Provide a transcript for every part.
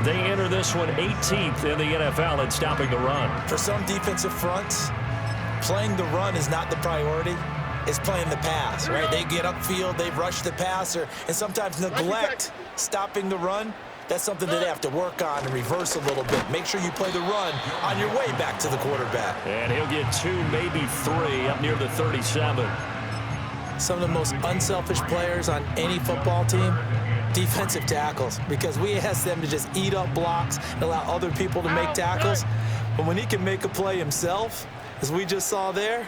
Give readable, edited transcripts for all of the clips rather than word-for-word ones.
They enter this one 18th in the NFL in stopping the run. For some defensive fronts, playing the run is not the priority. It's playing the pass, right? They get upfield, they rush the passer, and sometimes neglect stopping the run. That's something that they have to work on and reverse a little bit. Make sure you play the run on your way back to the quarterback. And he'll get 2, maybe 3 up near the 37. Some of the most unselfish players on any football team, defensive tackles, because we ask them to just eat up blocks and allow other people to make tackles. But when he can make a play himself, as we just saw there,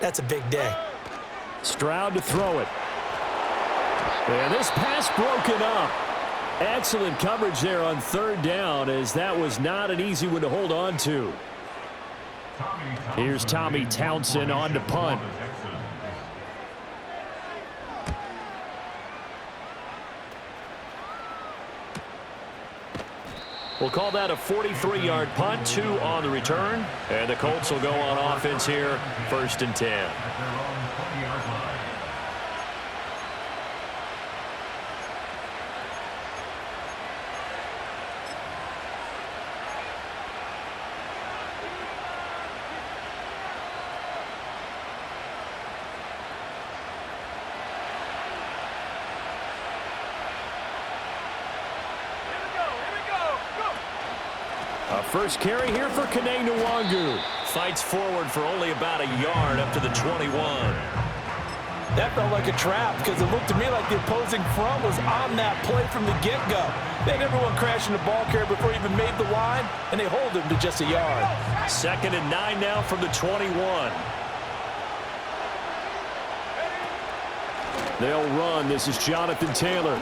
that's a big day. Stroud to throw it. And this pass broken up. Excellent coverage there on 3rd down, as that was not an easy one to hold on to. Here's Tommy Townsend on to punt. We'll call that a 43-yard punt, 2 on the return. And the Colts will go on offense here, 1st and 10. First carry here for Kene Nwangu. Fights forward for only about a yard up to the 21. That felt like a trap because it looked to me like the opposing front was on that play from the get-go. They had everyone crashing the ball carrier before he even made the line, and they hold him to just a yard. 2nd and 9 now from the 21. They'll run. This is Jonathan Taylor.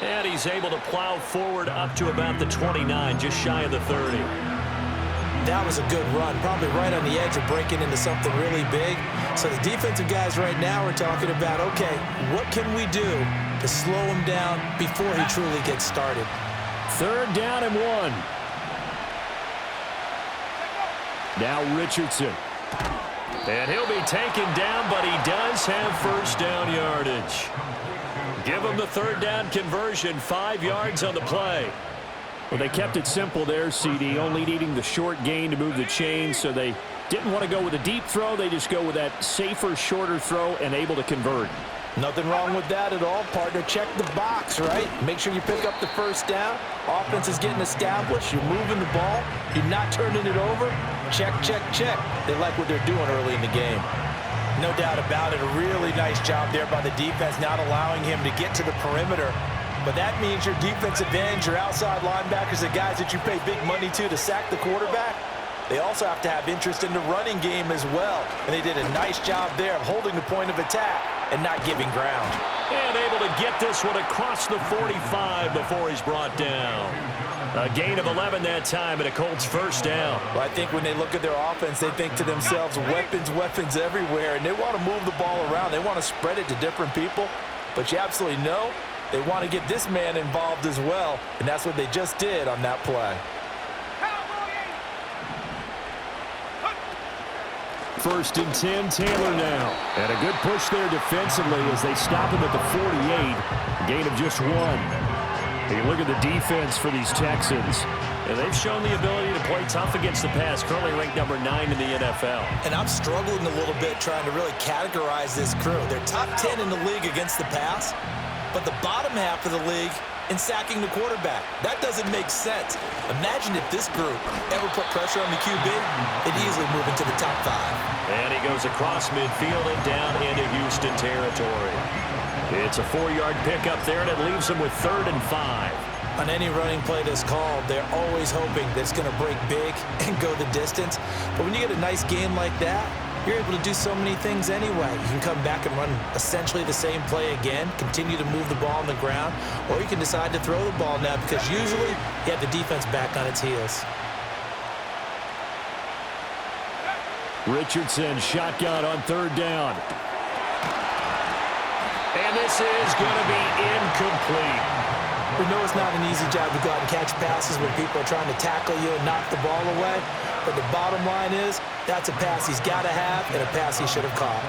And he's able to plow forward up to about the 29, just shy of the 30. That was a good run, probably right on the edge of breaking into something really big. So the defensive guys right now are talking about, okay, what can we do to slow him down before he truly gets started? 3rd down and 1. Now Richardson. And he'll be taken down, but he does have 1st down yardage. Give him the 3rd down conversion, 5 yards on the play. Well, they kept it simple there, CD, only needing the short gain to move the chains, so they didn't want to go with a deep throw. They just go with that safer, shorter throw and able to convert. Nothing wrong with that at all, partner. Check the box, right? Make sure you pick up the 1st down. Offense is getting established. You're moving the ball. You're not turning it over. Check, check, check. They like what they're doing early in the game. No doubt about it. A really nice job there by the defense, not allowing him to get to the perimeter. But that means your defensive ends, your outside linebackers, the guys that you pay big money to sack the quarterback, they also have to have interest in the running game as well. And they did a nice job there of holding the point of attack and not giving ground. And able to get this one across the 45 before he's brought down. A gain of 11 that time and a Colts 1st down. Well, I think when they look at their offense, they think to themselves, weapons, weapons everywhere. And they want to move the ball around. They want to spread it to different people. But you absolutely know they want to get this man involved as well. And that's what they just did on that play. 1st and 10, Taylor now. And a good push there defensively as they stop him at the 48. Gain of just 1. You look at the defense for these Texans. And they've shown the ability to play tough against the pass, currently ranked number 9 in the NFL. And I'm struggling a little bit trying to really categorize this crew. They're top 10 in the league against the pass, but the bottom half of the league in sacking the quarterback. That doesn't make sense. Imagine if this group ever put pressure on the QB, they'd easily move into the top 5. And he goes across midfield and down into Houston territory. It's a 4-yard pickup there, and it leaves them with 3rd and 5. On any running play that's called, they're always hoping that it's going to break big and go the distance. But when you get a nice game like that, you're able to do so many things anyway. You can come back and run essentially the same play again, continue to move the ball on the ground, or you can decide to throw the ball now because usually you have the defense back on its heels. Richardson, shotgun on 3rd down. And this is going to be incomplete. We know it's not an easy job to go out and catch passes when people are trying to tackle you and knock the ball away. But the bottom line is, that's a pass he's got to have and a pass he should have caught.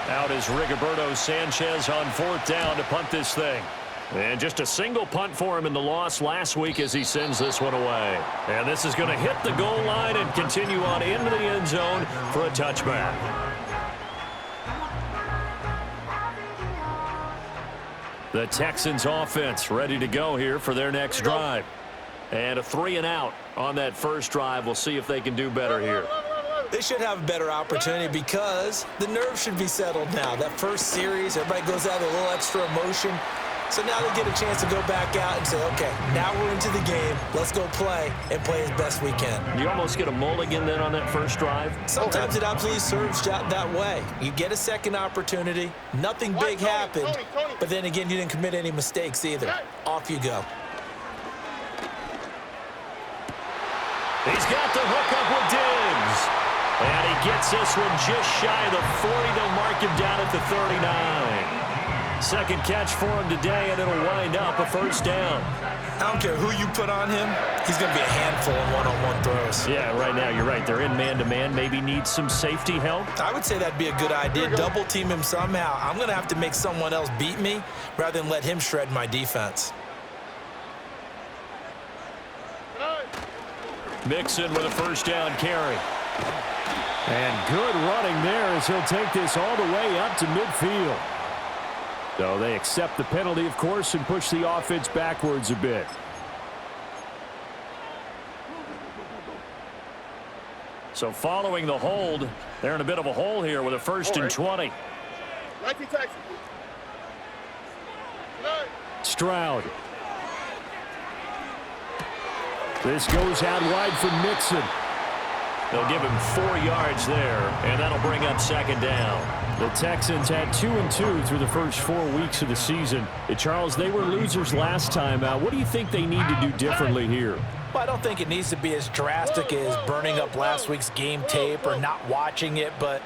Out is Rigoberto Sanchez on 4th down to punt this thing. And just a single punt for him in the loss last week as he sends this one away. And this is going to hit the goal line and continue on into the end zone for a touchback. The Texans offense ready to go here for their next drive. And a 3-and-out on that first drive. We'll see if they can do better here. They should have a better opportunity because the nerves should be settled now. That first series, everybody goes out with a little extra emotion. So now they get a chance to go back out and say, okay, now we're into the game. Let's go play and play as best we can. You almost get a mulligan then on that first drive? Sometimes it absolutely serves that way. You get a second opportunity. Nothing big happened. But then again, you didn't commit any mistakes either. Off you go. He's got the hook up with Diggs. And he gets this one just shy of the 40. They'll mark him down at the 39. Second catch for him today, and it'll wind up a first down. I don't care who you put on him. He's going to be a handful in one-on-one throws. Yeah, right now you're right. They're in man-to-man. Maybe need some safety help. I would say that'd be a good idea. Double team him somehow. I'm going to have to make someone else beat me rather than let him shred my defense. Mixon with a first down carry. And good running there as he'll take this all the way up to midfield. So they accept the penalty, of course, and push the offense backwards a bit. So following the hold, they're in a bit of a hole here with a first and 20. Stroud. This goes out wide for Mixon. They'll give him 4 yards there, and that'll bring up second down. The Texans had 2-2 through the first 4 weeks of the season. Charles, they were losers last time out. What do you think they need to do differently here? Well, I don't think it needs to be as drastic as burning up last week's game tape or not watching it, but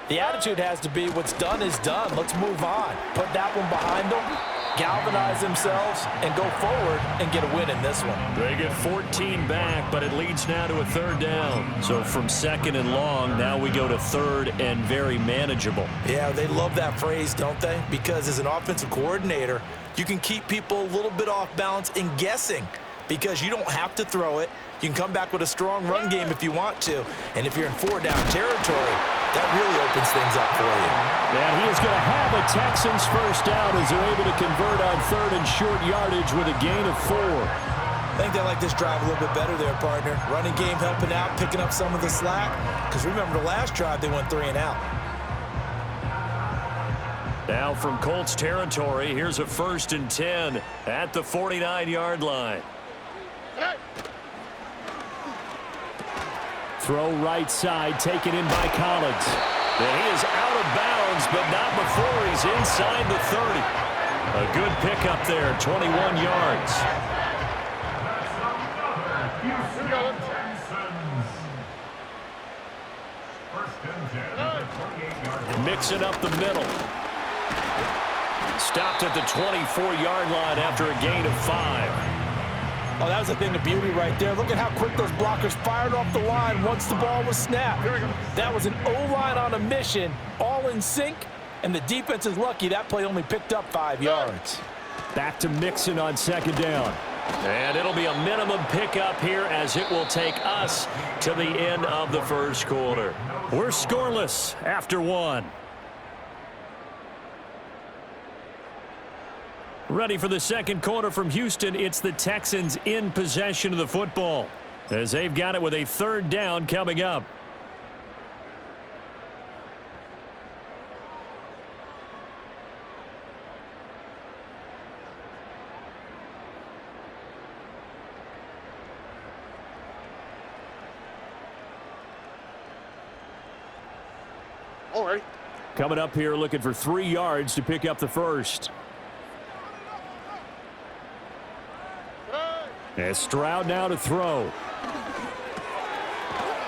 the attitude has to be what's done is done. Let's move on. Put that one behind them, galvanize themselves, and go forward and get a win in this one. They get 14 back, but it leads now to a third down. So from second and long, now we go to third and very manageable. Yeah, they love that phrase, don't they? Because as an offensive coordinator, you can keep people a little bit off balance and guessing because you don't have to throw it. You can come back with a strong run game if you want to. And if you're in 4-down territory, that really opens things up for you. And he is going to have a Texans first down as they're able to convert on third and short yardage with a gain of 4. I think they like this drive a little bit better there, partner. Running game helping out, picking up some of the slack. Because remember the last drive, they went 3 and out. Now from Colts territory, here's a first and 10 at the 49-yard line. Throw right side, taken in by Collins. And he is out of bounds, but not before he's inside the 30. A good pickup there, 21 yards. Mixing up the middle. Stopped at the 24-yard line after a gain of 5. Oh, that was a thing of beauty right there. Look at how quick those blockers fired off the line once the ball was snapped. That was an O-line on a mission, all in sync, and the defense is lucky that play only picked up 5 yards. Back to Mixon on second down. And it'll be a minimum pickup here as it will take us to the end of the first quarter. We're scoreless after 1. Ready for the second quarter from Houston. It's the Texans in possession of the football as they've got it with a third down coming up. All right. Coming up here looking for 3 yards to pick up the first. As Stroud now to throw.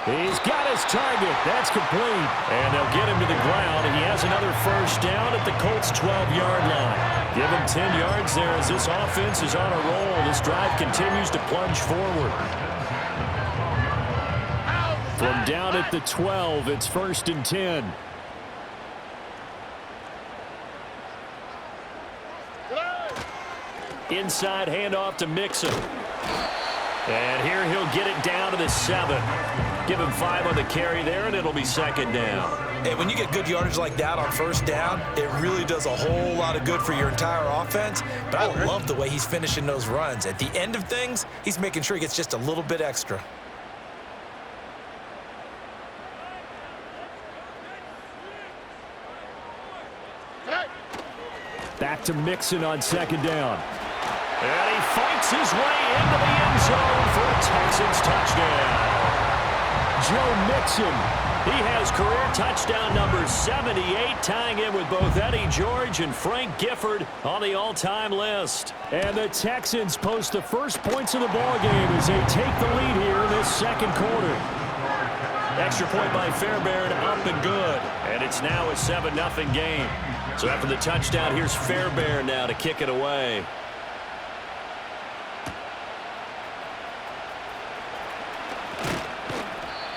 He's got his target. That's complete. And they'll get him to the ground. He has another first down at the Colts' 12-yard line. Give him 10 yards there as this offense is on a roll. This drive continues to plunge forward. From down at the 12, it's first and 10. Inside handoff to Mixon. And here he'll get it down to the 7. Give him 5 on the carry there, and it'll be second down. And when you get good yardage like that on first down, it really does a whole lot of good for your entire offense. But I love the way he's finishing those runs. At the end of things, he's making sure he gets just a little bit extra. Back to Mixon on second down. And he fights his way into the end zone for a Texans touchdown. Joe Mixon, he has career touchdown number 78, tying in with both Eddie George and Frank Gifford on the all-time list. And the Texans post the first points of the ballgame as they take the lead here in this second quarter. Extra point by Fairbairn, up and good. And it's now a 7-0 game. So after the touchdown, here's Fairbairn now to kick it away.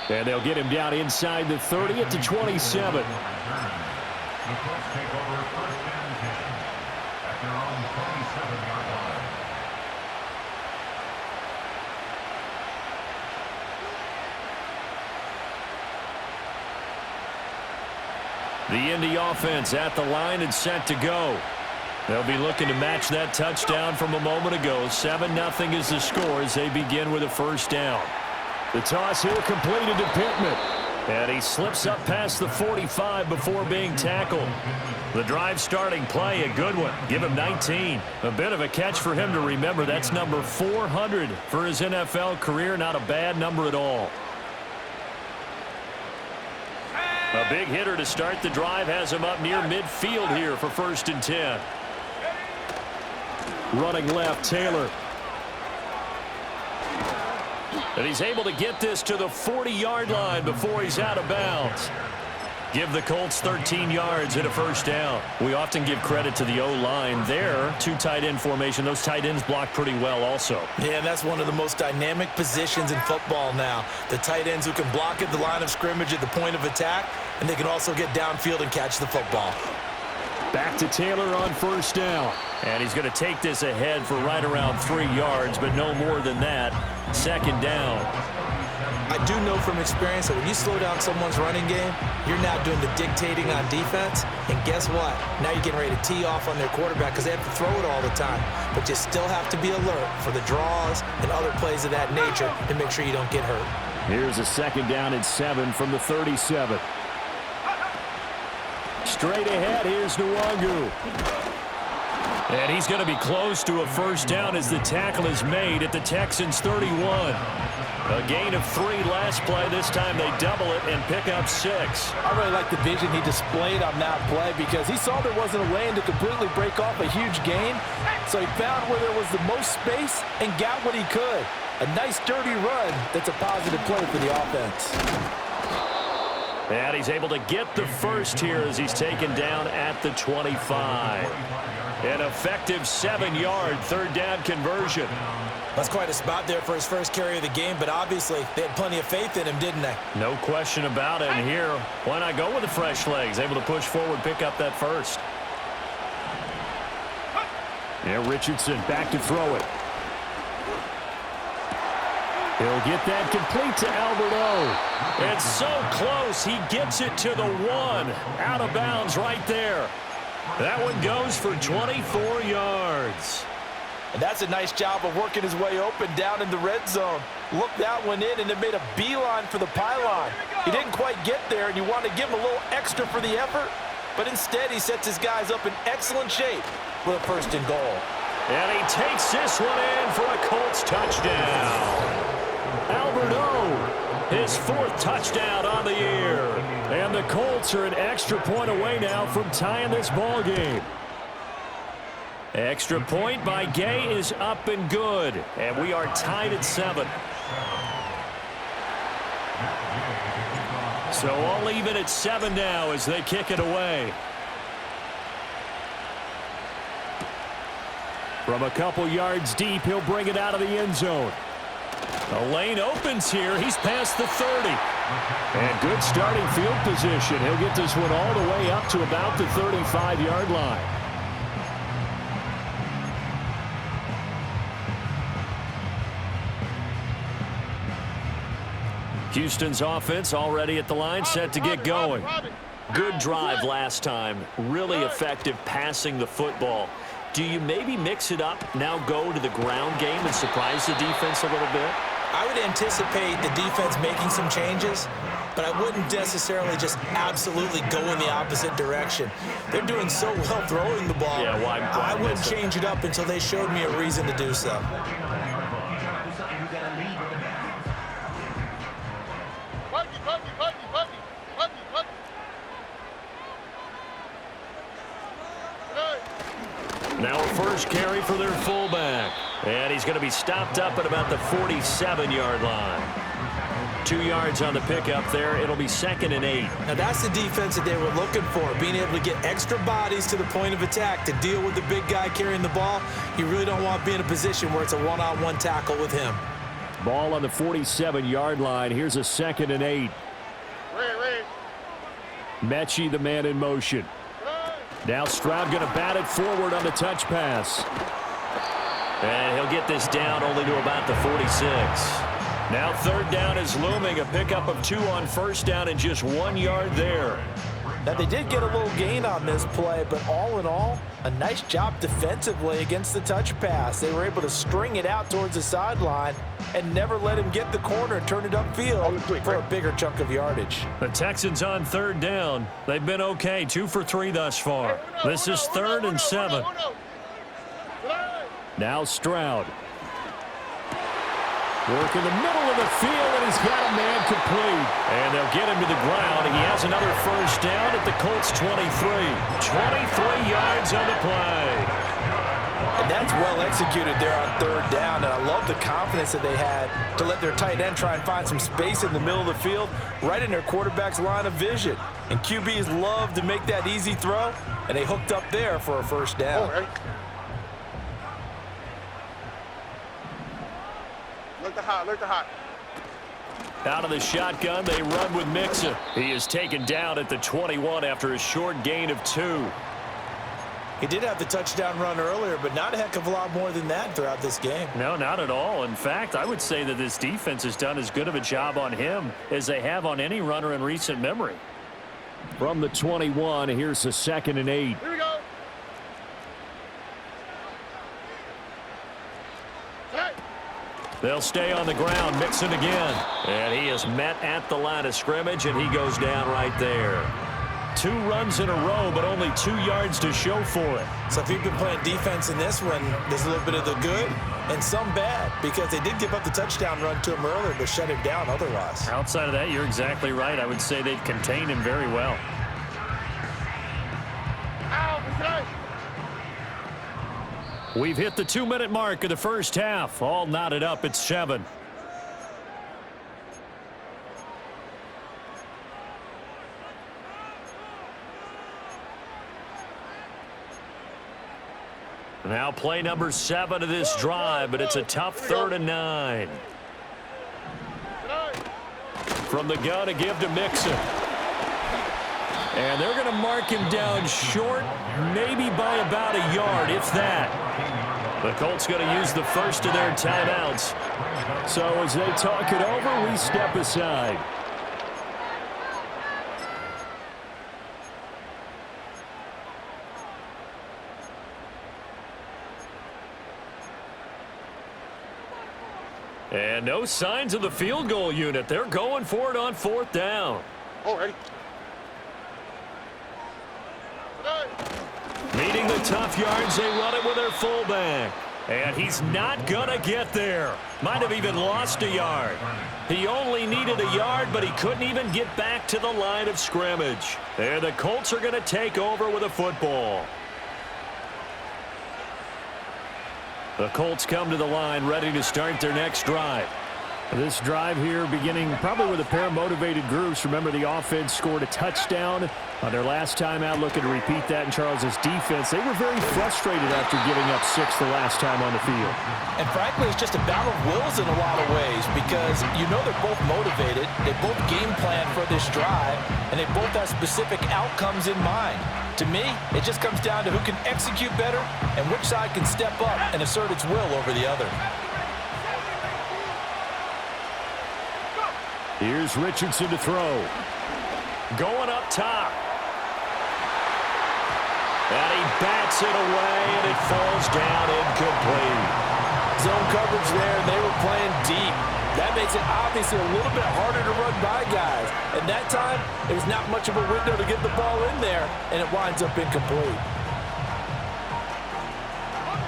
And they'll get him down inside the 30 at the 27. The Indy offense at the line and set to go. They'll be looking to match that touchdown from a moment ago. 7-0 is the score as they begin with a first down. The toss here completed to Pittman. And he slips up past the 45 before being tackled. The drive starting play, a good one. Give him 19. A bit of a catch for him to remember. That's number 400 for his NFL career. Not a bad number at all. A big hitter to start the drive has him up near midfield here for 1st and 10. Running left, Taylor. And he's able to get this to the 40-yard line before he's out of bounds. Give the Colts 13 yards and a first down. We often give credit to the O-line there. 2 tight end formation. Those tight ends block pretty well also. Yeah, and that's one of the most dynamic positions in football now. The tight ends who can block at the line of scrimmage at the point of attack, and they can also get downfield and catch the football. Back to Taylor on first down. And he's going to take this ahead for right around 3 yards, but no more than that. Second down. I do know from experience that when you slow down someone's running game, you're now doing the dictating on defense. And guess what? Now you're getting ready to tee off on their quarterback because they have to throw it all the time. But you still have to be alert for the draws and other plays of that nature to make sure you don't get hurt. Here's a second down and 7 from the 37. Straight ahead, here's Nwangu. And he's going to be close to a first down as the tackle is made at the Texans' 31. A gain of 3 last play. This time they double it and pick up 6. I really like the vision he displayed on that play because he saw there wasn't a lane to completely break off a huge gain. So he found where there was the most space and got what he could. A nice, dirty run that's a positive play for the offense. And he's able to get the first here as he's taken down at the 25. An effective 7-yard third down conversion. That's quite a spot there for his first carry of the game, but obviously they had plenty of faith in him, didn't they? No question about it. And here, why not go with the fresh legs? Able to push forward, pick up that first. Yeah, Richardson back to throw it. He'll get that complete to Alberto. It's so close. He gets it to the 1. Out of bounds right there. That one goes for 24 yards. And that's a nice job of working his way open down in the red zone. Looked that one in and it made a beeline for the pylon. He didn't quite get there, and you want to give him a little extra for the effort. But instead, he sets his guys up in excellent shape with a 1st and goal. And he takes this one in for a Colts touchdown. Alberto, his 4th touchdown on the year. And the Colts are an extra point away now from tying this ball game. Extra point by Gay is up and good. And we are tied at 7. So all even at 7 now as they kick it away. From a couple yards deep, he'll bring it out of the end zone. The lane opens here. He's past the 30. And good starting field position. He'll get this one all the way up to about the 35-yard line. Houston's offense already at the line, set to get going. Good drive last time. Really effective passing the football. Do you maybe mix it up, now go to the ground game and surprise the defense a little bit? I would anticipate the defense making some changes, but I wouldn't necessarily just absolutely go in the opposite direction. They're doing so well throwing the ball. Yeah, well, I wouldn't change it up until they showed me a reason to do so. Now a first carry for their fullback. And he's going to be stopped up at about the 47-yard line. 2 yards on the pickup there. It'll be 2nd and 8. Now that's the defense that they were looking for, being able to get extra bodies to the point of attack to deal with the big guy carrying the ball. You really don't want to be in a position where it's a one-on-one tackle with him. Ball on the 47-yard line. Here's a 2nd and 8. Mechie, the man in motion. Now Stroud going to bat it forward on the touch pass. And he'll get this down only to about the 46. Now 3rd down is looming. A pickup of 2 on 1st down and just 1 yard there. Now they did get a little gain on this play, but all in all, a nice job defensively against the touch pass. They were able to string it out towards the sideline and never let him get the corner and turn it upfield for a bigger chunk of yardage. The Texans on 3rd down. They've been okay, 2 for 3 thus far. This is 3rd and 7. Now Stroud. Work in the middle of the field, and he's got a man complete. And they'll get him to the ground. He has another first down at the Colts 23. 23 yards on the play. And that's well executed there on 3rd down, and I love the confidence that they had to let their tight end try and find some space in the middle of the field, right in their quarterback's line of vision. And QBs love to make that easy throw, and they hooked up there for a first down. Look the hot. Out of the shotgun, they run with Mixon. He is taken down at the 21 after a short gain of 2. He did have the touchdown run earlier, but not a heck of a lot more than that throughout this game. No, not at all. In fact, I would say that this defense has done as good of a job on him as they have on any runner in recent memory. From the 21, here's a 2nd and 8. Here we go. They'll stay on the ground. Mixon again. And he is met at the line of scrimmage, and he goes down right there. 2 runs in a row, but only 2 yards to show for it. So if you've been playing defense in this one, there's a little bit of the good and some bad, because they did give up the touchdown run to him earlier, but shut him down otherwise. Outside of that, you're exactly right. I would say they've contained him very well. We've hit the 2-minute mark of the first half. All knotted up at 7. Now play number 7 of this drive, but it's a tough 3rd and 9. From the gun, a give to Mixon. And they're going to mark him down short, maybe by about a yard, if that. The Colts going to use the first of their timeouts. So as they talk it over, we step aside. And no signs of the field goal unit. They're going for it on 4th down. Already. Meeting the tough yards, they run it with their fullback. And he's not going to get there. Might have even lost a yard. He only needed a yard, but he couldn't even get back to the line of scrimmage. And the Colts are going to take over with a football. The Colts come to the line ready to start their next drive. This drive here beginning probably with a pair of motivated groups. Remember, the offense scored a touchdown on their last time out. Looking to repeat that in Charles's defense. They were very frustrated after giving up 6 the last time on the field. And frankly, it's just a battle of wills in a lot of ways, because you know they're both motivated. They both game plan for this drive, and they both have specific outcomes in mind. To me, it just comes down to who can execute better and which side can step up and assert its will over the other. Here's Richardson to throw. Going up top. And he bats it away, and it falls down incomplete. Zone coverage there, and they were playing deep. That makes it obviously a little bit harder to run by guys. And that time, there's not much of a window to get the ball in there, and it winds up incomplete.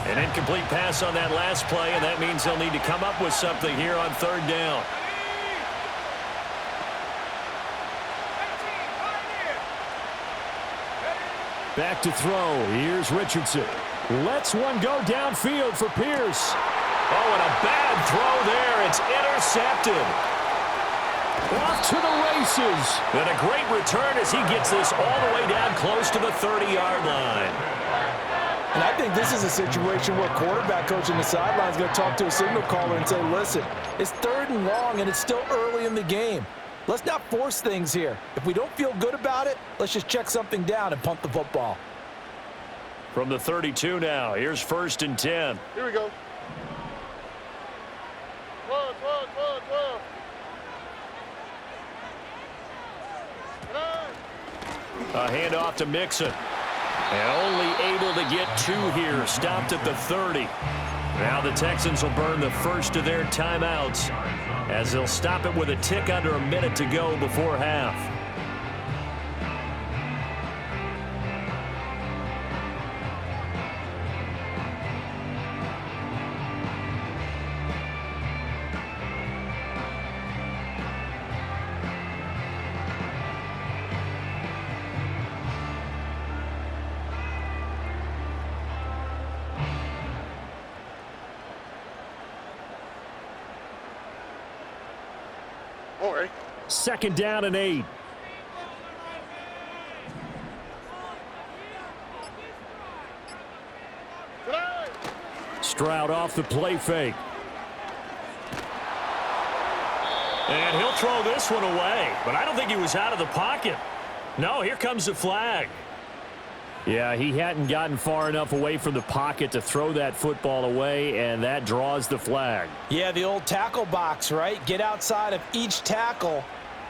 An incomplete pass on that last play, and that means they'll need to come up with something here on third down. Back to throw. Here's Richardson. Lets one go downfield for Pierce. Oh, and a bad throw there. It's intercepted. Off to the races. And a great return as he gets this all the way down close to the 30-yard line. And I think this is a situation where quarterback coach on the sideline is going to talk to a signal caller and say, listen, it's 3rd and long, and it's still early in the game. Let's not force things here. If we don't feel good about it, let's just check something down and punt the football. From the 32 now, here's 1st and 10. Here we go. 12. A handoff to Mixon. And only able to get 2 here. Stopped at the 30. Now the Texans will burn the first of their timeouts as they'll stop it with a tick under a minute to go before half. All right. 2nd down and 8. Stroud off the play fake. And he'll throw this one away, but I don't think he was out of the pocket. No, here comes the flag. Yeah, he hadn't gotten far enough away from the pocket to throw that football away, and that draws the flag. Yeah, the old tackle box, right? Get outside of each tackle,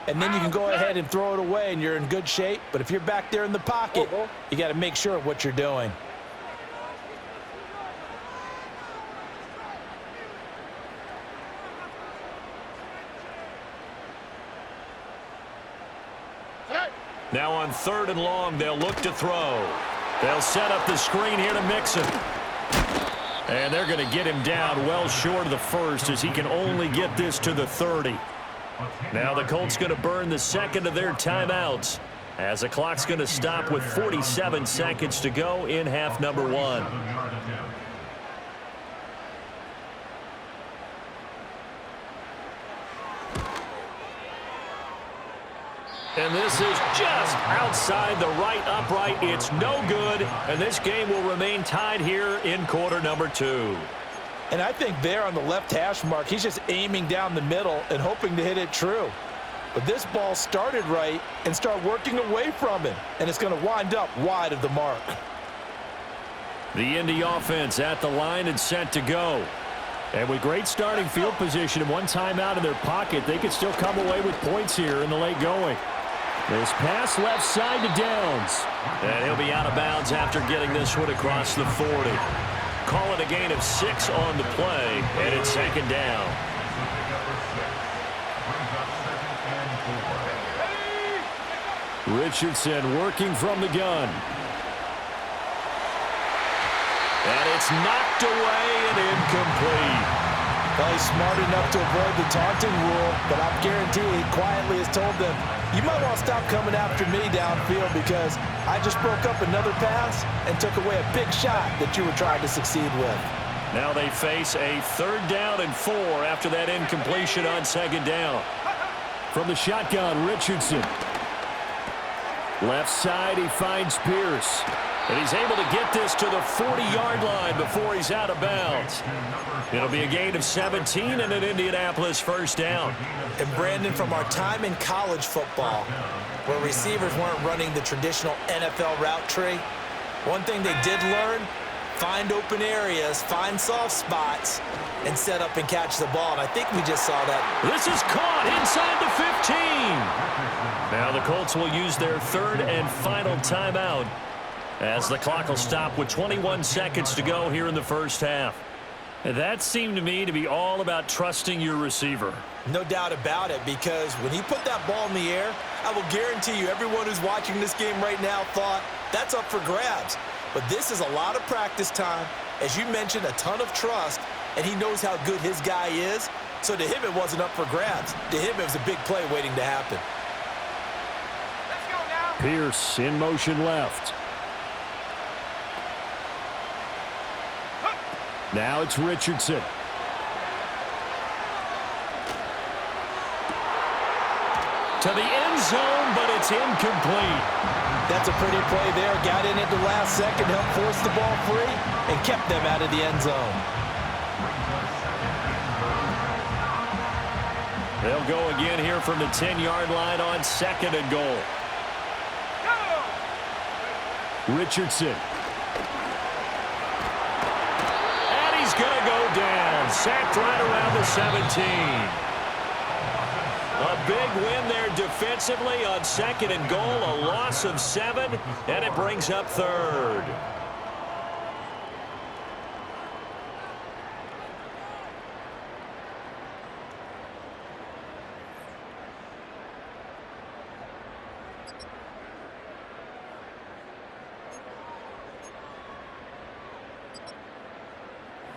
and then you can go ahead and throw it away, and you're in good shape. But if you're back there in the pocket, you got to make sure of what you're doing. Now on 3rd and long, they'll look to throw. They'll set up the screen here to Mixon. And they're going to get him down well short of the first as he can only get this to the 30. Now the Colts going to burn the second of their timeouts as the clock's going to stop with 47 seconds to go in half number 1. And this is just outside the right upright. It's no good, and this game will remain tied here in quarter number 2. And I think there on the left hash mark, he's just aiming down the middle and hoping to hit it true. But this ball started right and start working away from him, and it's going to wind up wide of the mark. The Indy offense at the line and set to go. And with great starting field position and one timeout in their pocket, they could still come away with points here in the late going. This pass left side to Downs. And he'll be out of bounds after getting this one across the 40. Call it a gain of 6 on the play, and it's 2nd down. Richardson working from the gun. And it's knocked away and incomplete. Well, he's smart enough to avoid the taunting rule, but I guarantee he quietly has told them, you might want to stop coming after me downfield because I just broke up another pass and took away a big shot that you were trying to succeed with. Now they face a 3rd down and 4 after that incompletion on 2nd down. From the shotgun, Richardson. Left side, he finds Pierce. And he's able to get this to the 40-yard line before he's out of bounds. It'll be a gain of 17 and an Indianapolis 1st down. And Brandon, from our time in college football, where receivers weren't running the traditional NFL route tree, one thing they did learn, find open areas, find soft spots, and set up and catch the ball. And I think we just saw that. This is caught inside the 15. Now the Colts will use their third and final timeout as the clock will stop with 21 seconds to go here in the first half. That seemed to me to be all about trusting your receiver. No doubt about it, because when he put that ball in the air, I will guarantee you everyone who's watching this game right now thought that's up for grabs. But this is a lot of practice time. As you mentioned, a ton of trust, and he knows how good his guy is. So to him, it wasn't up for grabs. To him, it was a big play waiting to happen. Let's go now. Pierce in motion left. Now it's Richardson. To the end zone, but it's incomplete. That's a pretty play there. Got in at the last second, helped force the ball free, and kept them out of the end zone. They'll go again here from the 10-yard line on 2nd and goal. Richardson. And he's going to go down. Sacked right around the 17. A big win there defensively on 2nd and goal. A loss of 7, and it brings up 3rd.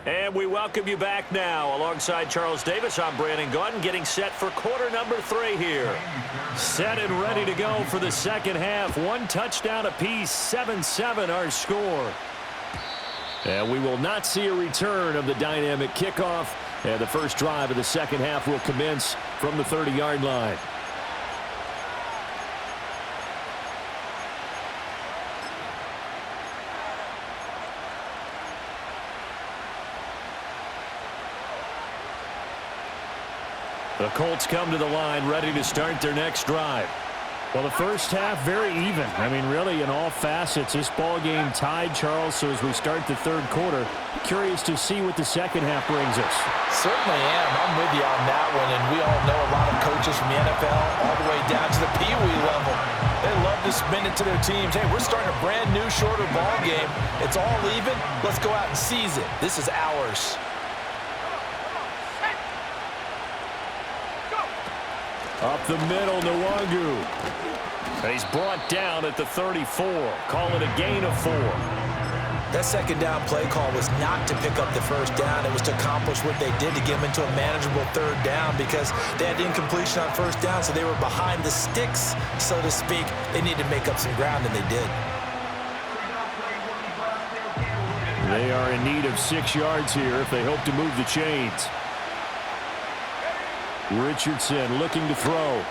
And we welcome you back now. Alongside Charles Davis, I'm Brandon Gaudin, getting set for quarter number 3 here. Set and ready to go for the second half. 1 touchdown apiece, 7-7 our score. And we will not see a return of the dynamic kickoff. And the first drive of the second half will commence from the 30-yard line. The Colts come to the line ready to start their next drive. Well, the first half, very even. I mean, really, in all facets, this ball game tied, Charles. So as we start the third quarter, curious to see what the second half brings us. Certainly am. I'm with you on that one. And we all know a lot of coaches from the NFL all the way down to the Pee-wee level. They love to spin it to their teams. Hey, we're starting a brand new, shorter ball game. It's all even. Let's go out and seize it. This is ours. Up the middle, Nwangu. He's brought down at the 34. Call it a gain of 4. That second down play call was not to pick up the first down. It was to accomplish what they did to get them into a manageable third down because they had incompletion on first down, so they were behind the sticks, so to speak. They needed to make up some ground, and they did. They are in need of 6 yards here if they hope to move the chains. Richardson looking to throw.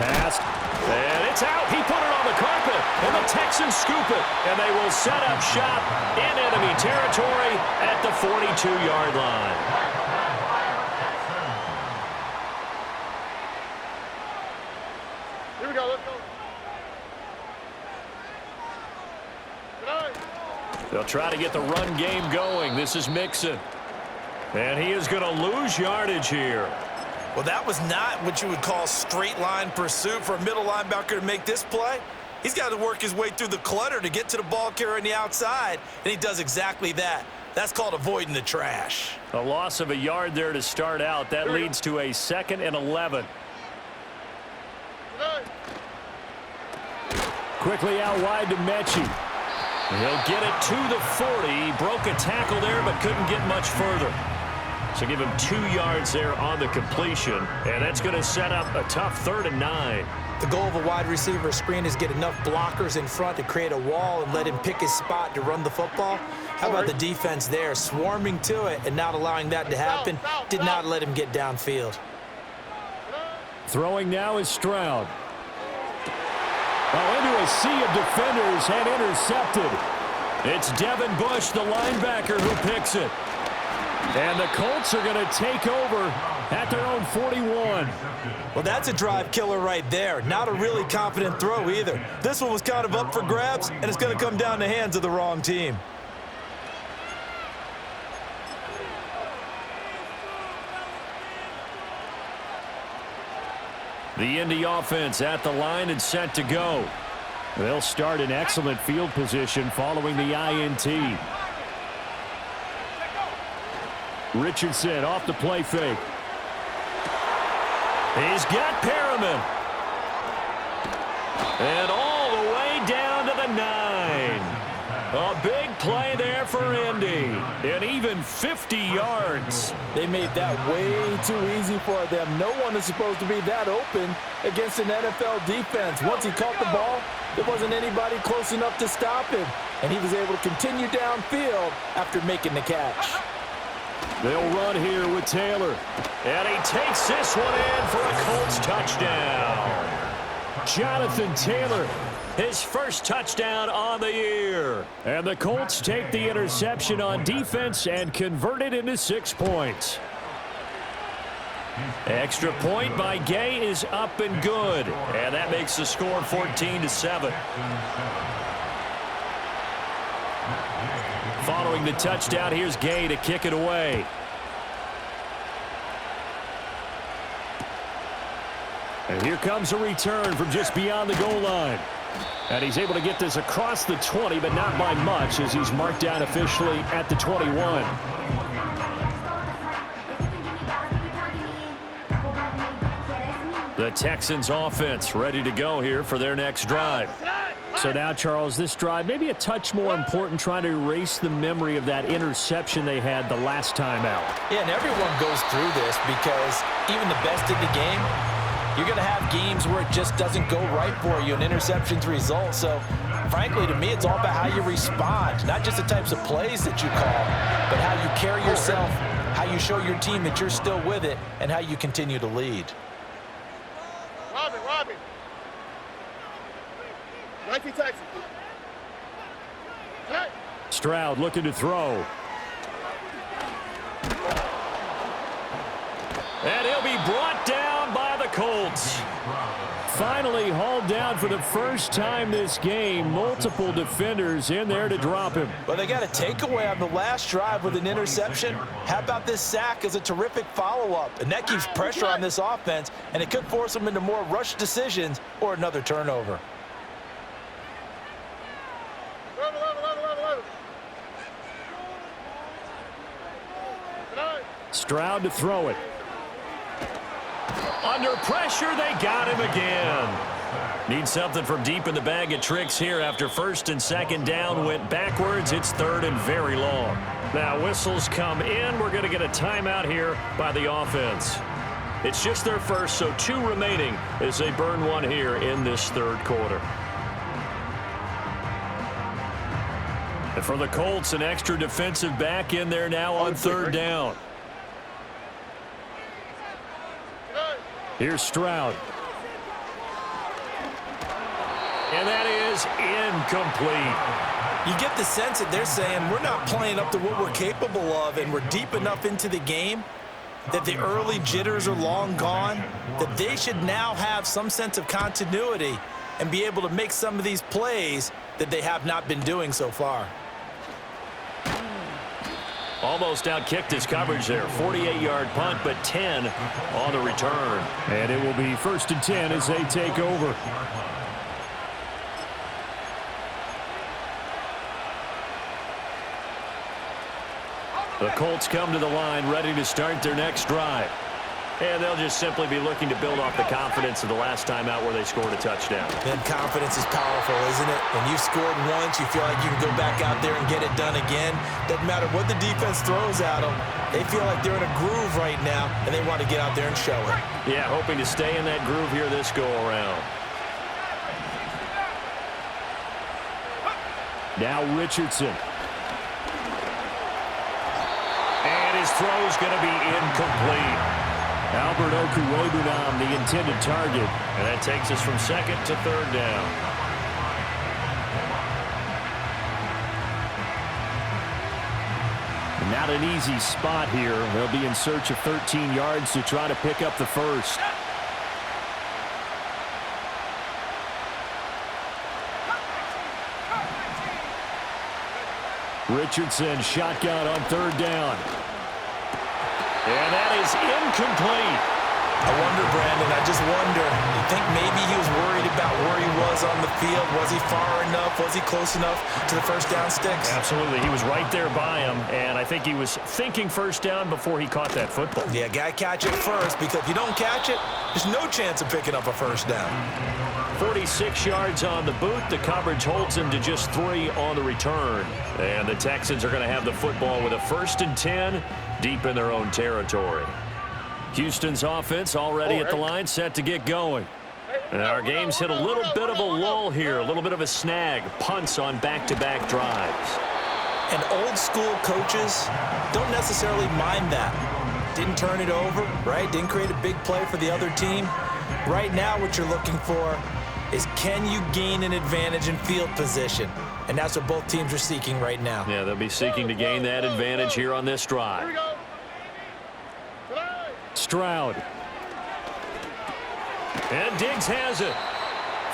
Pass. And it's out. He put it on the carpet. And the Texans scoop it. And they will set up shop in enemy territory at the 42-yard line. Here we go. Let's go. They'll try to get the run game going. This is Mixon. And he is going to lose yardage here. Well, that was not what you would call straight line pursuit for a middle linebacker to make this play. He's got to work his way through the clutter to get to the ball carrier on the outside, and he does exactly that. That's called avoiding the trash. A loss of a yard there to start out. That leads to a 2nd and 11. Quickly out wide to Mechie. He'll get it to the 40. He broke a tackle there but couldn't get much further. So give him 2 yards there on the completion. And that's going to set up a tough 3rd and 9. The goal of a wide receiver screen is get enough blockers in front to create a wall and let him pick his spot to run the football. How about the defense there, swarming to it and not allowing that to happen? Did not let him get downfield. Throwing now is Stroud. Oh, into a sea of defenders and intercepted. It's Devin Bush, the linebacker, who picks it. And the Colts are going to take over at their own 41. Well, that's a drive killer right there. Not a really confident throw either. This one was kind of up for grabs, and it's going to come down the hands of the wrong team. The Indy offense at the line and set to go. They'll start in excellent field position following the INT. Richardson off the play fake. He's got Perriman. And all the way down to the 9. A big play there for Indy. And even 50 yards. They made that way too easy for them. No one is supposed to be that open against an NFL defense. Once he caught the ball, there wasn't anybody close enough to stop him. And he was able to continue downfield after making the catch. They'll run here with Taylor. And he takes this one in for a Colts touchdown. Jonathan Taylor, his first touchdown on the year. And the Colts take the interception on defense and convert it into 6 points. Extra point by Gay is up and good. And that makes the score 14-7. Following the touchdown, here's Gay to kick it away. And here comes a return from just beyond the goal line. And he's able to get this across the 20, but not by much, as he's marked down officially at the 21. The Texans offense ready to go here for their next drive. So now, Charles, this drive maybe a touch more important, trying to erase the memory of that interception they had the last time out. Yeah, and everyone goes through this because even the best in the game, you're going to have games where it just doesn't go right for you, and interceptions result. So, frankly, to me, it's all about how you respond, not just the types of plays that you call, but how you carry yourself, how you show your team that you're still with it, and how you continue to lead. Robbie. 19 Texans. Hey. Stroud looking to throw. And he'll be brought down by the Colts. Finally hauled down for the first time this game. Multiple defenders in there to drop him. Well, they got a takeaway on the last drive with an interception. How about this sack as a terrific follow-up? And that keeps pressure on this offense, and it could force them into more rush decisions or another turnover. Stroud to throw it. Under pressure, they got him again. Need something from deep in the bag of tricks here after first and second down went backwards. It's third and very long. Now whistles come in. We're going to get a timeout here by the offense. It's just their first, so 2 remaining as they burn one here in this third quarter. And for the Colts, an extra defensive back in there now on third down. Here's Stroud. And that is incomplete. You get the sense that they're saying we're not playing up to what we're capable of, and we're deep enough into the game that the early jitters are long gone, that they should now have some sense of continuity and be able to make some of these plays that they have not been doing so far. Almost outkicked his coverage there. 48-yard punt, but 10 on the return. And it will be first and 10 as they take over. The Colts come to the line ready to start their next drive. And they'll just simply be looking to build off the confidence of the last time out where they scored a touchdown. And confidence is powerful, isn't it? When you scored once, you feel like you can go back out there and get it done again. Doesn't matter what the defense throws at them. They feel like they're in a groove right now, and they want to get out there and show it. Yeah, hoping to stay in that groove here this go-around. Now Richardson. And his throw's going to be incomplete. Albert Okwuegbunam, the intended target. And that takes us from second to third down. Not an easy spot here. They'll be in search of 13 yards to try to pick up the first. Richardson shotgun on third down. And that is incomplete. I wonder, Brandon, I just wonder, you think maybe he was worried about where he was on the field? Was he far enough? Was he close enough to the first down sticks? Absolutely. He was right there by him, and I think he was thinking first down before he caught that football. Yeah, got to catch it first, because if you don't catch it, there's no chance of picking up a first down. 46 yards on the boot. The coverage holds him to just 3 on the return. And the Texans are going to have the football with a 1st and 10 deep in their own territory. Houston's offense already at the line, set to get going. And our game's hit a little bit of a lull here, a little bit of a snag. Punts on back-to-back drives. And old school coaches don't necessarily mind that. Didn't turn it over, right? Didn't create a big play for the other team. Right now what you're looking for is, can you gain an advantage in field position? And that's what both teams are seeking right now. Yeah, they'll be seeking to gain that advantage here on this drive. Stroud. And Diggs has it.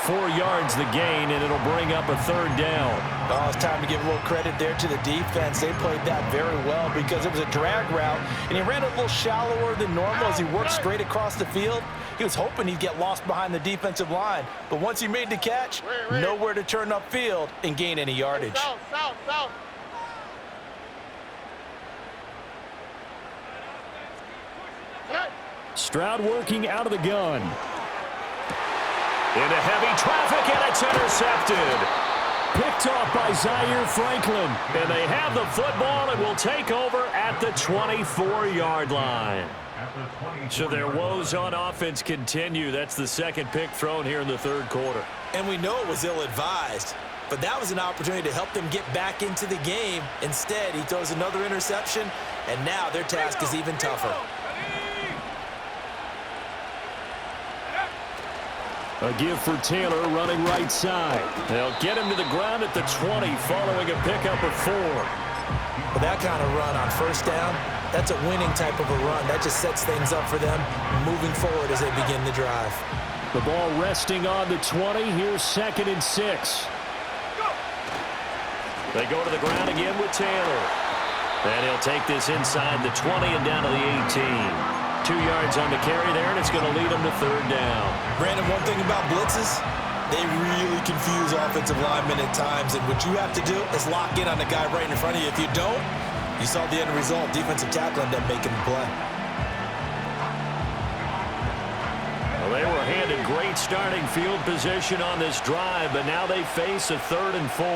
4 yards the gain, and it'll bring up a 3rd down. Oh, it's time to give a little credit there to the defense. They played that very well because it was a drag route, and he ran a little shallower than normal as he worked straight across the field. He was hoping he'd get lost behind the defensive line, but once he made the catch, nowhere to turn upfield and gain any yardage. South. Stroud working out of the gun. Into heavy traffic, and it's intercepted. Picked off by Zaire Franklin. And they have the football and will take over at the 24-yard line. So their woes on offense continue. That's the 2nd pick thrown here in the 3rd quarter. And we know it was ill-advised, but that was an opportunity to help them get back into the game. Instead, he throws another interception, and now their task is even tougher. A give for Taylor running right side. They'll get him to the ground at the 20 following a pickup of 4. But that kind of run on first down, that's a winning type of a run. That just sets things up for them moving forward as they begin the drive. The ball resting on the 20. Here's 2nd and 6. They go to the ground again with Taylor. And he'll take this inside the 20 and down to the 18. 2 yards on the carry there, and it's going to lead them to 3rd down. Brandon, one thing about blitzes, they really confuse offensive linemen at times, and what you have to do is lock in on the guy right in front of you. If you don't, you saw the end result. Defensive tackle ended up making the play. Well, they were handed great starting field position on this drive, but now they face a 3rd and 4.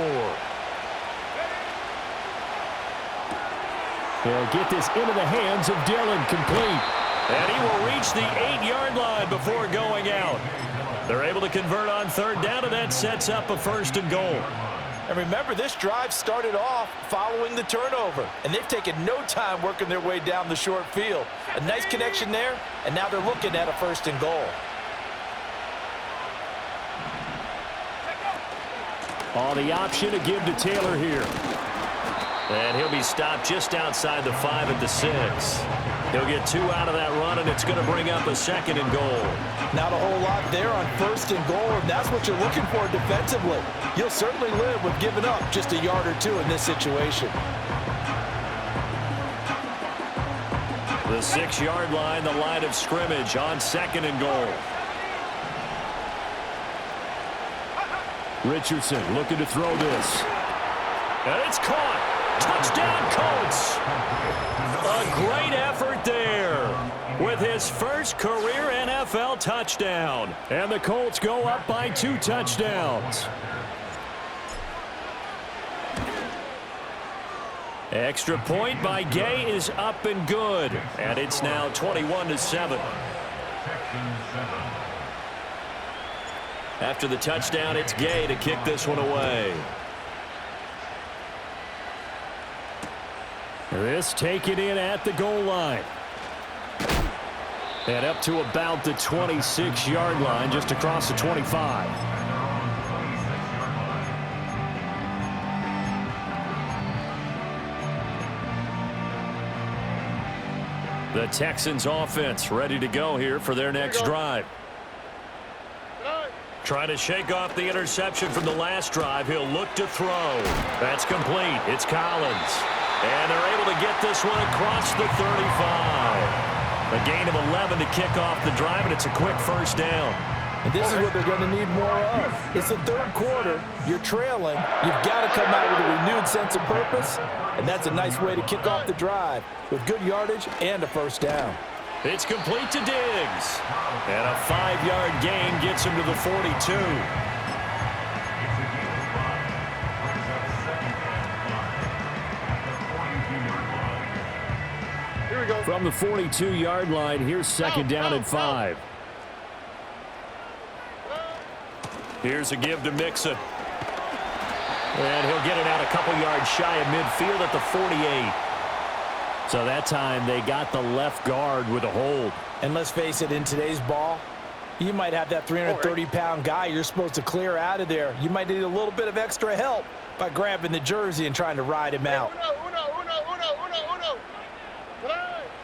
They'll get this into the hands of Dillon, complete. And he will reach the 8-yard line before going out. They're able to convert on 3rd down, and that sets up a 1st and goal. And remember, this drive started off following the turnover, and they've taken no time working their way down the short field. A nice connection there, and now they're looking at a 1st and goal. On the option to give to Taylor here. And he'll be stopped just outside the 5 at the 6. He'll get 2 out of that run, and it's going to bring up a 2nd and goal. Not a whole lot there on 1st and goal, and that's what you're looking for defensively. You'll certainly live with giving up just a yard or 2 in this situation. The 6-yard line, the line of scrimmage on 2nd and goal. Richardson looking to throw this. And it's caught. Touchdown, Colts. A great effort there with his first career NFL touchdown. And the Colts go up by 2 touchdowns. Extra point by Gay is up and good. And it's now 21-7. After the touchdown, it's Gay to kick this one away. This taken in at the goal line. And up to about the 26-yard line, just across the 25. The Texans offense ready to go here for their next drive. Trying to shake off the interception from the last drive. He'll look to throw. That's complete. It's Collins. And they're able to get this one across the 35. A gain of 11 to kick off the drive, and it's a quick first down. And this is what they're going to need more of. It's the third quarter. You're trailing. You've got to come out with a renewed sense of purpose, and that's a nice way to kick off the drive with good yardage and a first down. It's complete to Diggs. And a 5-yard gain gets him to the 42. Here we go. From the 42-yard line, here's second down and 5. Here's a give to Mixon. And he'll get it out a couple yards shy of midfield at the 48. So that time they got the left guard with a hold. And let's face it, in today's ball, you might have that 330-pound guy you're supposed to clear out of there. You might need a little bit of extra help by grabbing the jersey and trying to ride him out. Uno.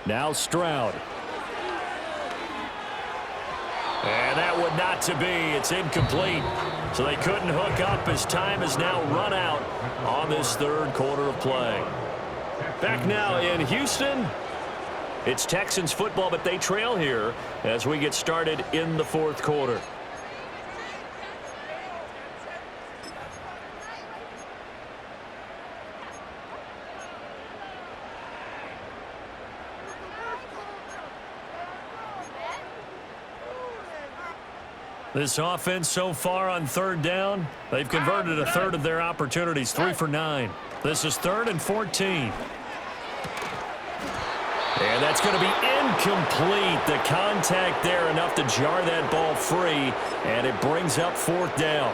Now Stroud. And that would not to be. It's incomplete. So they couldn't hook up as time is now run out on this third quarter of play. Back now in Houston. It's Texans football, but they trail here as we get started in the fourth quarter. This offense so far on third down, they've converted a third of their opportunities, 3 for 9. This is 3rd and 14. And that's going to be incomplete. The contact there enough to jar that ball free, and it brings up 4th down.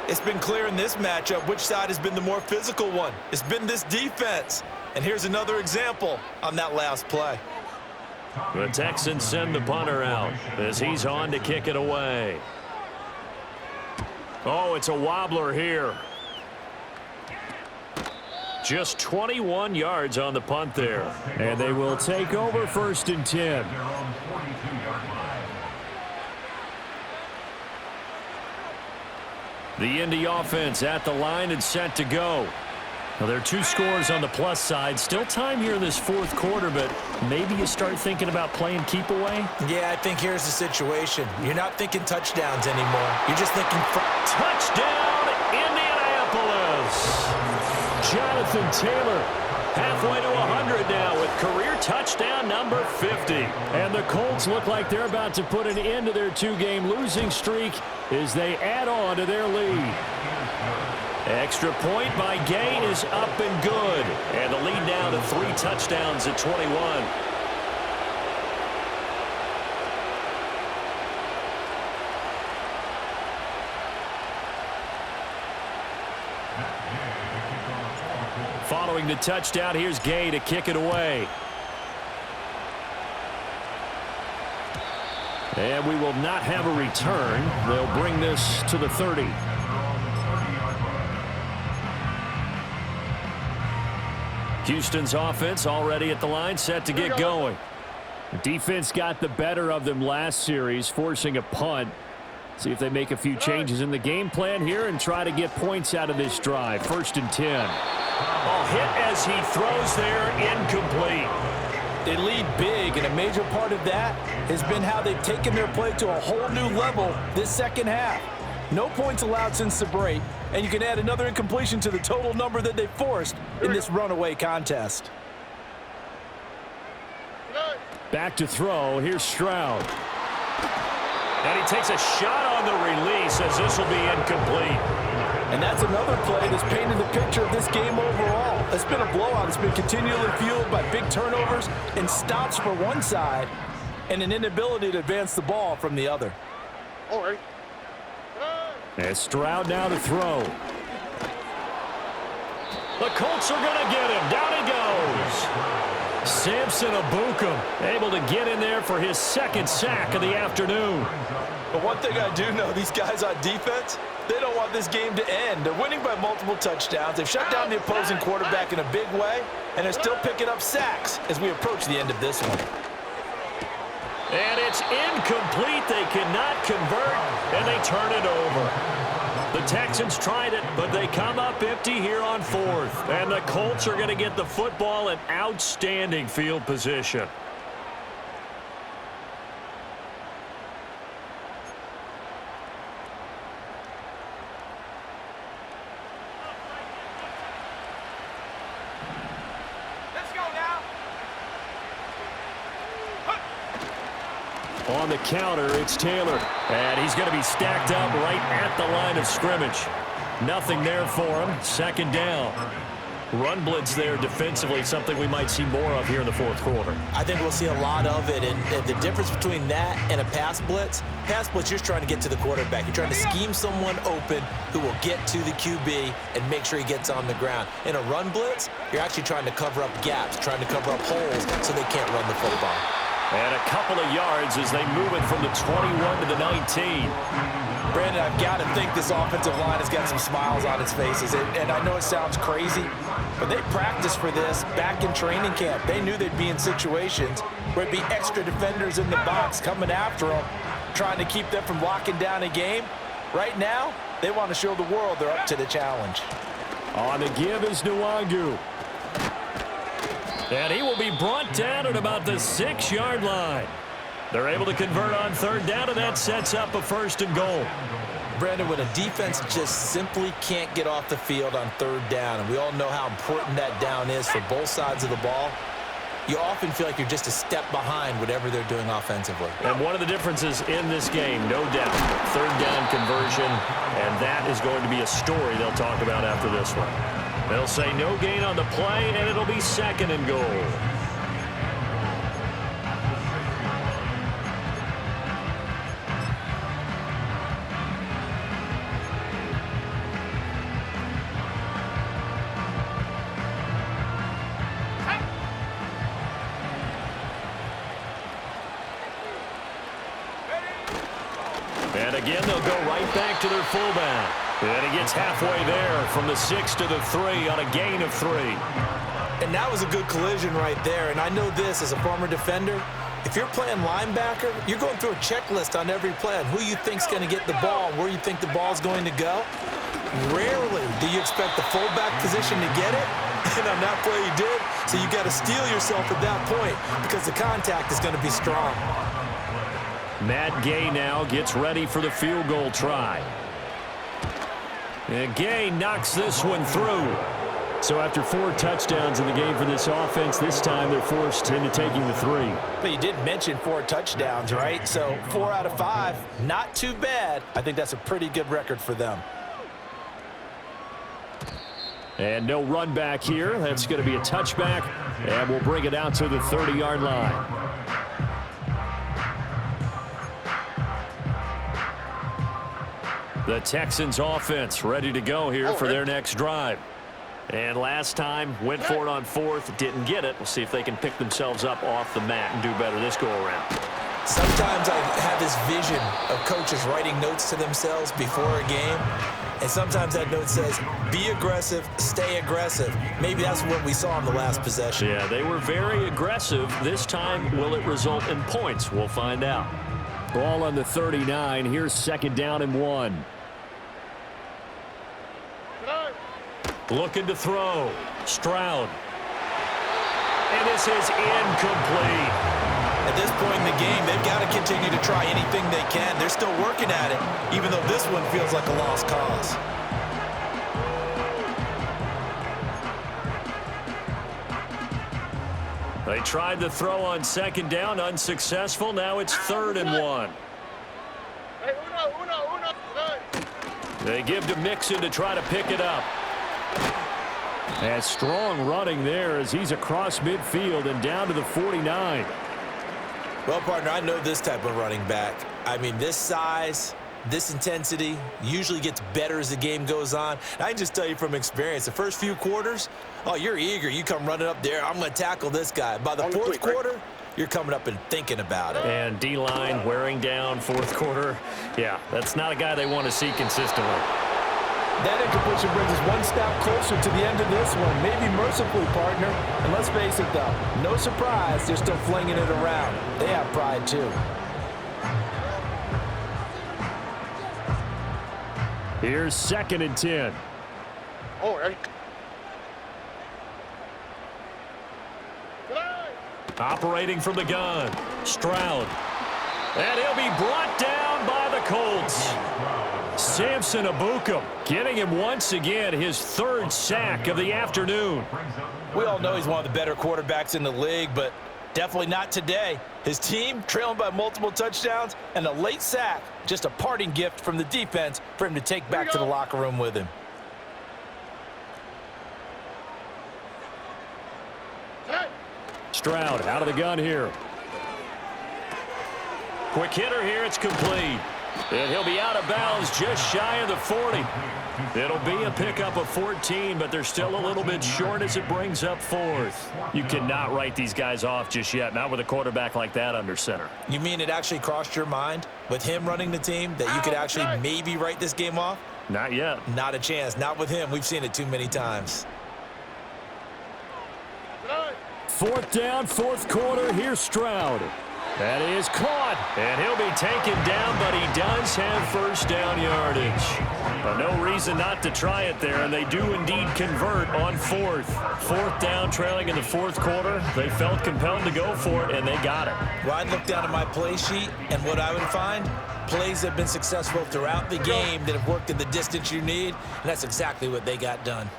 It's been clear in this matchup which side has been the more physical one. It's been this defense. And here's another example on that last play. The Texans send the punter out as he's on to kick it away. Oh, it's a wobbler here. Just 21 yards on the punt there. And they will take over 1st and 10. The Indy offense at the line and set to go. Now, there are 2 scores on the plus side. Still time here in this fourth quarter, but maybe you start thinking about playing keep away. Yeah, I think here's the situation. You're not thinking touchdowns anymore. You're just thinking touchdown, Indianapolis. Jonathan Taylor halfway to 100 now with career touchdown number 50. And the Colts look like they're about to put an end to their 2-game losing streak as they add on to their lead. Extra point by Gay is up and good. And the lead down to 3 touchdowns at 21. Following the touchdown, here's Gay to kick it away. And we will not have a return. They'll bring this to the 30. Houston's offense already at the line, set to get going. The defense got the better of them last series, forcing a punt. See if they make a few changes in the game plan here and try to get points out of this drive. 1st and 10. A hit as he throws there, incomplete. They lead big, and a major part of that has been how they've taken their play to a whole new level this second half. No points allowed since the break, and you can add another incompletion to the total number that they forced in this runaway contest. Back to throw. Here's Stroud. And he takes a shot on the release as this will be incomplete. And that's another play that's painted the picture of this game overall. It's been a blowout. It's been continually fueled by big turnovers and stops for one side and an inability to advance the ball from the other. All right. And Stroud now to throw. The Colts are going to get him. Down he goes. Samson Abukum able to get in there for his 2nd sack of the afternoon. But one thing I do know, these guys on defense, they don't want this game to end. They're winning by multiple touchdowns. They've shut down the opposing quarterback in a big way, and they're still picking up sacks as we approach the end of this one. And it's incomplete. They cannot convert, and they turn it over. The Texans tried it, but they come up empty here on 4th. And the Colts are going to get the football in outstanding field position. On the counter, it's Taylor. And he's going to be stacked up right at the line of scrimmage. Nothing there for him. Second down. Run blitz there defensively, something we might see more of here in the fourth quarter. I think we'll see a lot of it, and the difference between that and a pass blitz, you're just trying to get to the quarterback. You're trying to scheme someone open who will get to the QB and make sure he gets on the ground. In a run blitz, you're actually trying to cover up gaps, trying to cover up holes so they can't run the football. And a couple of yards as they move it from the 21 to the 19. Brandon, I've got to think this offensive line has got some smiles on its faces. And I know it sounds crazy, but they practiced for this back in training camp. They knew they'd be in situations where it'd be extra defenders in the box coming after them, trying to keep them from locking down a game. Right now, they want to show the world they're up to the challenge. On the give is Nwangu. And he will be brought down at about the 6-yard line. They're able to convert on third down, and that sets up a 1st and goal. Brandon, when a defense just simply can't get off the field on third down, and we all know how important that down is for both sides of the ball, you often feel like you're just a step behind whatever they're doing offensively. And one of the differences in this game, no doubt, third down conversion, and that is going to be a story they'll talk about after this one. They'll say no gain on the play, and it'll be 2nd and goal. And again, they'll go right back to their fullback. And he gets halfway there from the 6 to the 3 on a gain of 3. And that was a good collision right there. And I know this as a former defender. If you're playing linebacker, you're going through a checklist on every play on who you think's going to get the ball and where you think the ball's going to go. Rarely do you expect the fullback position to get it. And on that play he did. So you got to steel yourself at that point because the contact is going to be strong. Matt Gay now gets ready for the field goal try. And Gay knocks this one through. So after 4 touchdowns in the game for this offense, this time they're forced into taking the 3. But you did mention 4 touchdowns, right? So 4 out of 5, not too bad. I think that's a pretty good record for them. And no run back here. That's going to be a touchback. And we'll bring it out to the 30-yard line. The Texans offense ready to go here for their next drive. And last time, went for it on 4th, didn't get it. We'll see if they can pick themselves up off the mat and do better this go-around. Sometimes I have this vision of coaches writing notes to themselves before a game. And sometimes that note says, be aggressive, stay aggressive. Maybe that's what we saw in the last possession. Yeah, they were very aggressive. This time, will it result in points? We'll find out. Ball on the 39. Here's 2nd down and 1. Looking to throw. Stroud. And this is incomplete. At this point in the game, they've got to continue to try anything they can. They're still working at it, even though this one feels like a lost cause. They tried the throw on 2nd down, unsuccessful. Now it's 3rd and 1. Hey, uno. They give to Mixon to try to pick it up. And strong running there as he's across midfield and down to the 49. Well, partner, I know this type of running back. I mean, this size, this intensity usually gets better as the game goes on. And I can just tell you from experience, the first few quarters, oh, you're eager. You come running up there, I'm going to tackle this guy. By the 4th quarter, you're coming up and thinking about it. And D-line wearing down 4th quarter. Yeah, that's not a guy they want to see consistently. That incompletion brings us one step closer to the end of this one. Maybe mercifully, partner. And let's face it, though, no surprise, they're still flinging it around. They have pride, too. Here's 2nd and 10. All right. Operating from the gun. Stroud. And he'll be brought down by the Colts. Samson Ebukam getting him once again his 3rd sack of the afternoon. We all know he's one of the better quarterbacks in the league, but Definitely not today. His team trailing by multiple touchdowns and a late sack. Just a parting gift from the defense for him to take back to the locker room with him. Stroud out of the gun here. Quick hitter here. It's complete. And he'll be out of bounds just shy of the 40. It'll be a pickup of 14, but they're still a little bit short as it brings up fourth. You cannot write these guys off just yet, not with a quarterback like that under center. You mean it actually crossed your mind with him running the team that you could actually maybe write this game off? Not yet. Not a chance. Not with him. We've seen it too many times. Fourth down, fourth quarter. Here's Stroud. That is caught. And he'll be taken down, but he does have first down yardage. But no reason not to try it there, and they do indeed convert on fourth. Fourth down, trailing in the fourth quarter. They felt compelled to go for it, and they got it. Well, I'd look down at my play sheet, and what I would find, plays have been successful throughout the game that have worked in the distance you need, and that's exactly what they got done.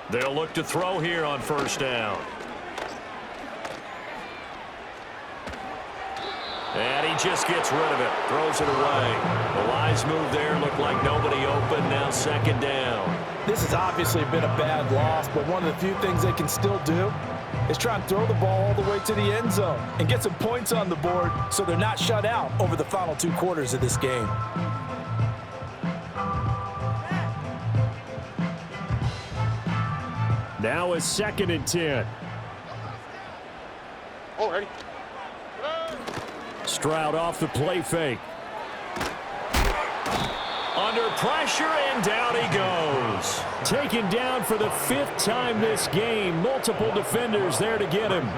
They'll look to throw here on first down. And he just gets rid of it, throws it away. The wise move there, looked like nobody open, now second down. This has obviously been a bad loss, but one of the few things they can still do is try and throw the ball all the way to the end zone and get some points on the board so they're not shut out over the final 2 quarters of this game. Now a 2nd and 10. Oh, ready. Stroud off the play fake. Under pressure, and down he goes. Taken down for the 5th time this game. Multiple defenders there to get him.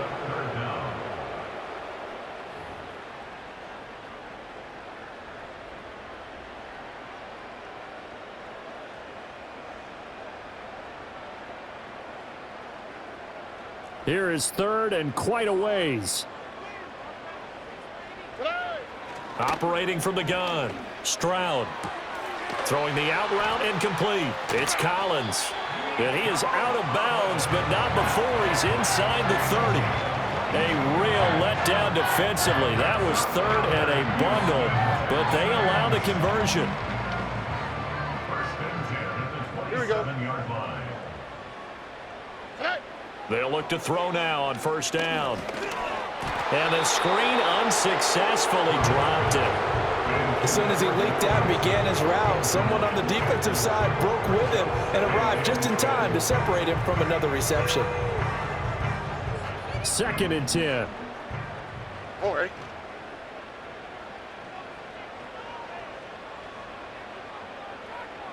Here is 3rd and quite a ways. Operating from the gun, Stroud. Throwing the out route, incomplete. It's Collins. And he is out of bounds, but not before he's inside the 30. A real letdown defensively. That was 3rd and a bundle, but they allow the conversion. Here we go. They'll look to throw now on first down. And the screen unsuccessfully dropped it. As soon as he leaked out and began his route, someone on the defensive side broke with him and arrived just in time to separate him from another reception. 2nd and 10. Oh, ready.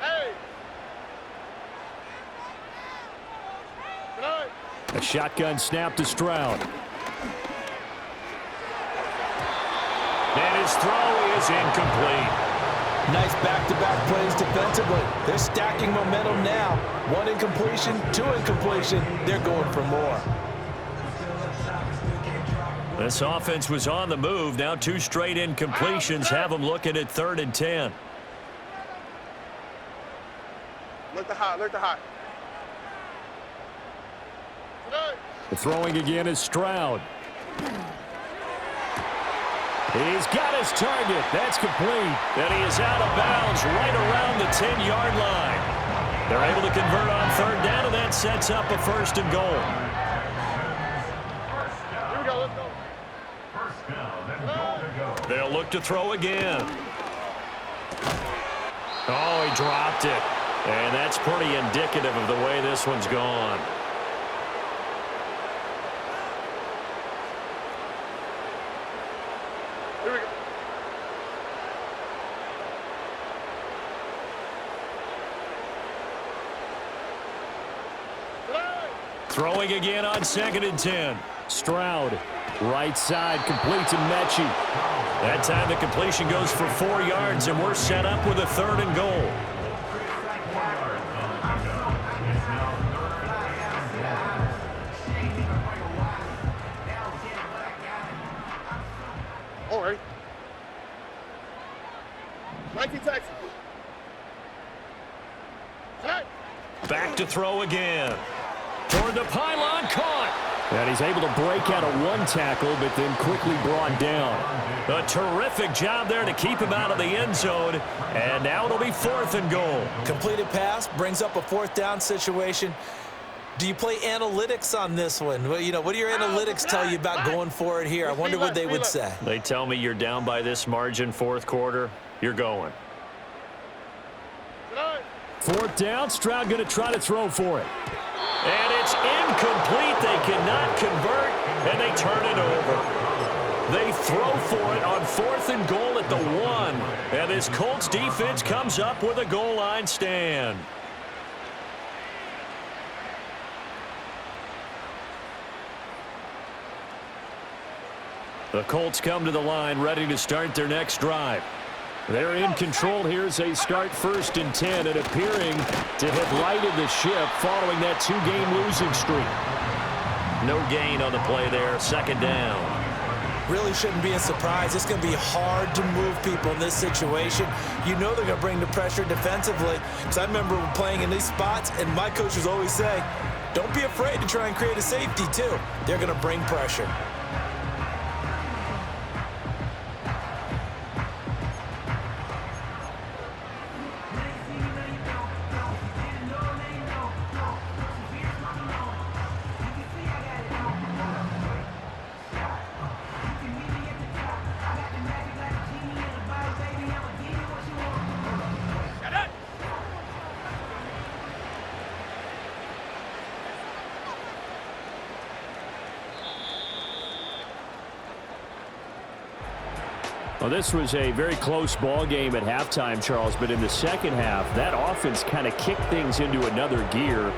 Hey. A shotgun snap to Stroud. And his throw is incomplete. Nice back-to-back plays defensively. They're stacking momentum now. 1 incompletion, 2 incompletion. They're going for more. This offense was on the move. Now 2 straight incompletions have them looking at 3rd and 10. Look the hot, look the hot. The throwing again is Stroud. He's got his target. That's complete. And he is out of bounds right around the 10-yard line. They're able to convert on 3rd down, and that sets up a 1st and goal. Here we go, let's go. They'll look to throw again. Oh, he dropped it. And that's pretty indicative of the way this one's gone. Here we go. Throwing again on 2nd and 10. Stroud, right side, complete to Mechie. That time the completion goes for 4 yards, and we're set up with a 3rd and goal. All right. 19 Texans. Back to throw again. Toward the pylon, caught. And he's able to break out of one tackle, but then quickly brought down. A terrific job there to keep him out of the end zone. And now it'll be 4th and goal. Completed pass brings up a 4th down situation. Do you play analytics on this one? Well, what do your analytics tell you about going for it here? I wonder what they would say. They tell me you're down by this margin 4th quarter. You're going. 4th down. Stroud going to try to throw for it. And it's incomplete. They cannot convert, and they turn it over. They throw for it on 4th and goal at the 1. And this Colts defense comes up with a goal line stand. The Colts come to the line ready to start their next drive. They're in control here as they start 1st and 10 and appearing to have righted the ship following that 2-game losing streak. No gain on the play there. 2nd down. Really shouldn't be a surprise. It's going to be hard to move people in this situation. You know they're going to bring the pressure defensively. Because I remember playing in these spots, and my coaches always say, don't be afraid to try and create a safety, too. They're going to bring pressure. Well, this was a very close ball game at halftime, Charles, but in the second half, that offense kind of kicked things into another gear.